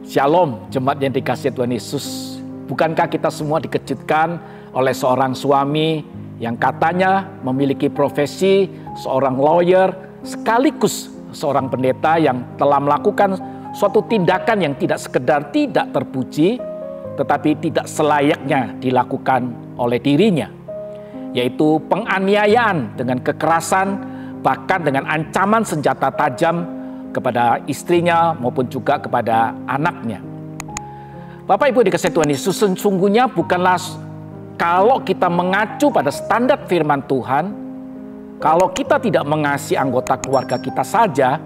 Shalom, jemaat yang dikasihi Tuhan Yesus. Bukankah kita semua dikejutkan oleh seorang suami yang katanya memiliki profesi seorang lawyer, sekaligus seorang pendeta yang telah melakukan suatu tindakan yang tidak sekedar tidak terpuji, tetapi tidak selayaknya dilakukan oleh dirinya, yaitu penganiayaan dengan kekerasan, bahkan dengan ancaman senjata tajam kepada istrinya maupun juga kepada anaknya. Bapak Ibu dikasihi Tuhan Yesus, sesungguhnya bukanlah kalau kita mengacu pada standar firman Tuhan, kalau kita tidak mengasihi anggota keluarga kita saja,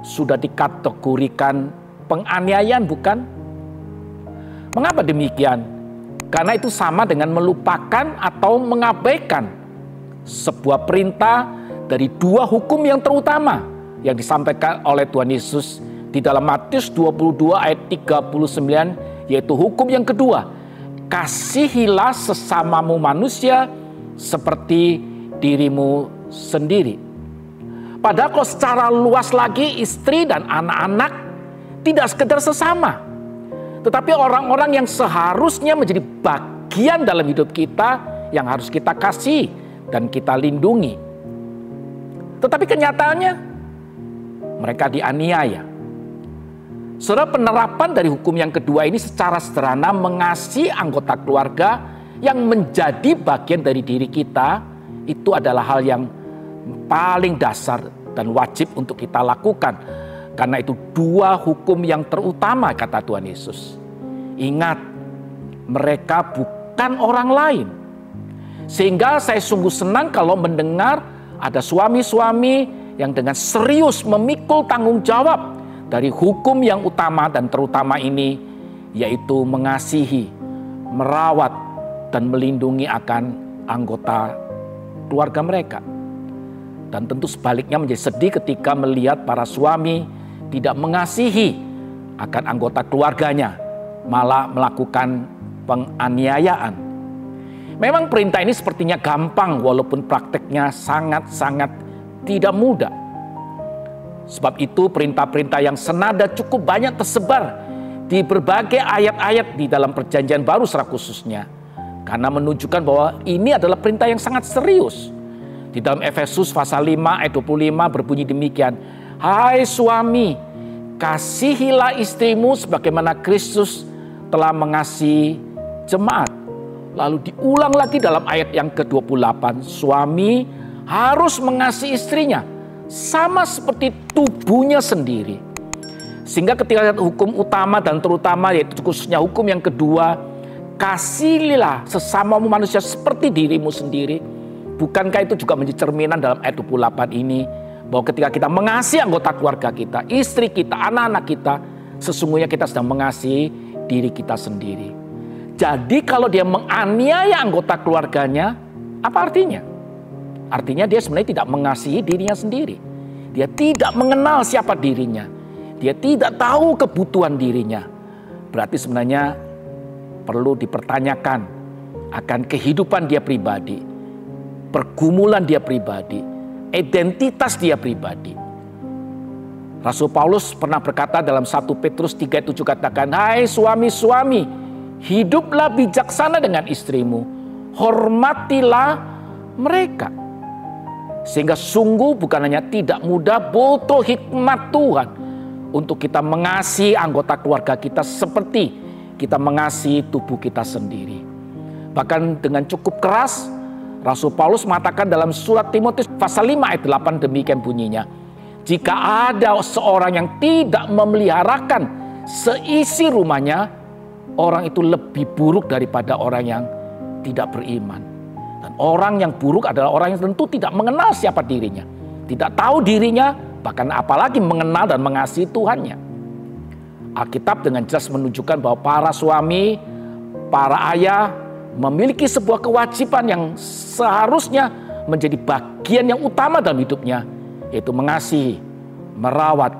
sudah dikategorikan penganiayaan, bukan? Mengapa demikian? Karena itu sama dengan melupakan atau mengabaikan sebuah perintah dari dua hukum yang terutama yang disampaikan oleh Tuhan Yesus di dalam Matius 22 ayat 39, yaitu hukum yang kedua, kasihilah sesamamu manusia seperti dirimu sendiri. Padahal kalau secara luas lagi, istri dan anak-anak tidak sekedar sesama, tetapi orang-orang yang seharusnya menjadi bagian dalam hidup kita yang harus kita kasih dan kita lindungi. Tetapi kenyataannya mereka dianiaya. Saudara, penerapan dari hukum yang kedua ini secara sederhana mengasihi anggota keluarga yang menjadi bagian dari diri kita, itu adalah hal yang paling dasar dan wajib untuk kita lakukan. Karena itu dua hukum yang terutama, kata Tuhan Yesus. Ingat, mereka bukan orang lain. Sehingga saya sungguh senang kalau mendengar ada suami-suami yang dengan serius memikul tanggung jawab dari hukum yang utama dan terutama ini, yaitu mengasihi, merawat, dan melindungi akan anggota keluarga mereka. Dan tentu sebaliknya menjadi sedih ketika melihat para suami tidak mengasihi akan anggota keluarganya, malah melakukan penganiayaan. Memang perintah ini sepertinya gampang, walaupun prakteknya sangat-sangat tidak mudah. Sebab itu perintah-perintah yang senada cukup banyak tersebar di berbagai ayat-ayat di dalam Perjanjian Baru secara khususnya. Karena menunjukkan bahwa ini adalah perintah yang sangat serius. Di dalam Efesus pasal 5 ayat 25 berbunyi demikian. Hai suami, kasihilah istrimu sebagaimana Kristus telah mengasihi jemaat. Lalu diulang lagi dalam ayat yang ke-28. Suami harus mengasihi istrinya sama seperti tubuhnya sendiri. Sehingga ketika hukum utama dan terutama, yaitu khususnya hukum yang kedua, kasihilah sesamamu manusia seperti dirimu sendiri. Bukankah itu juga menjadi cerminan dalam ayat 28 ini, bahwa ketika kita mengasihi anggota keluarga kita, istri kita, anak-anak kita, sesungguhnya kita sedang mengasihi diri kita sendiri. Jadi kalau dia menganiaya anggota keluarganya, apa artinya? Artinya dia sebenarnya tidak mengasihi dirinya sendiri. Dia tidak mengenal siapa dirinya. Dia tidak tahu kebutuhan dirinya. Berarti sebenarnya perlu dipertanyakan akan kehidupan dia pribadi, pergumulan dia pribadi, identitas dia pribadi. Rasul Paulus pernah berkata dalam 1 Petrus 3:7 katakan, hai suami-suami, hiduplah bijaksana dengan istrimu, hormatilah mereka. Sehingga sungguh bukan hanya tidak mudah, butuh hikmat Tuhan untuk kita mengasihi anggota keluarga kita seperti kita mengasihi tubuh kita sendiri. Bahkan dengan cukup keras, Rasul Paulus mengatakan dalam surat Timotius pasal 5 ayat 8 demikian bunyinya. Jika ada seorang yang tidak memeliharakan seisi rumahnya, orang itu lebih buruk daripada orang yang tidak beriman. Dan orang yang buruk adalah orang yang tentu tidak mengenal siapa dirinya. Tidak tahu dirinya, bahkan apalagi mengenal dan mengasihi Tuhannya. Alkitab dengan jelas menunjukkan bahwa para suami, para ayah memiliki sebuah kewajiban yang seharusnya menjadi bagian yang utama dalam hidupnya, yaitu mengasihi, merawat,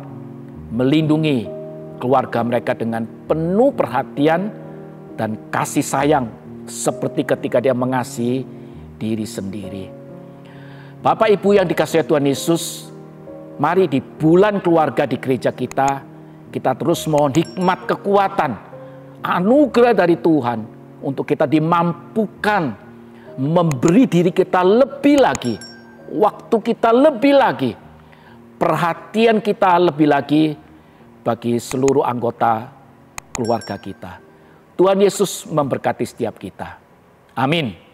melindungi keluarga mereka dengan penuh perhatian dan kasih sayang, seperti ketika dia mengasihi diri sendiri. Bapak Ibu yang dikasihi Tuhan Yesus, mari di bulan keluarga di gereja kita kita terus mohon hikmat, kekuatan, anugerah dari Tuhan untuk kita dimampukan memberi diri kita lebih lagi, waktu kita lebih lagi, perhatian kita lebih lagi bagi seluruh anggota keluarga kita. Tuhan Yesus memberkati setiap kita. Amin.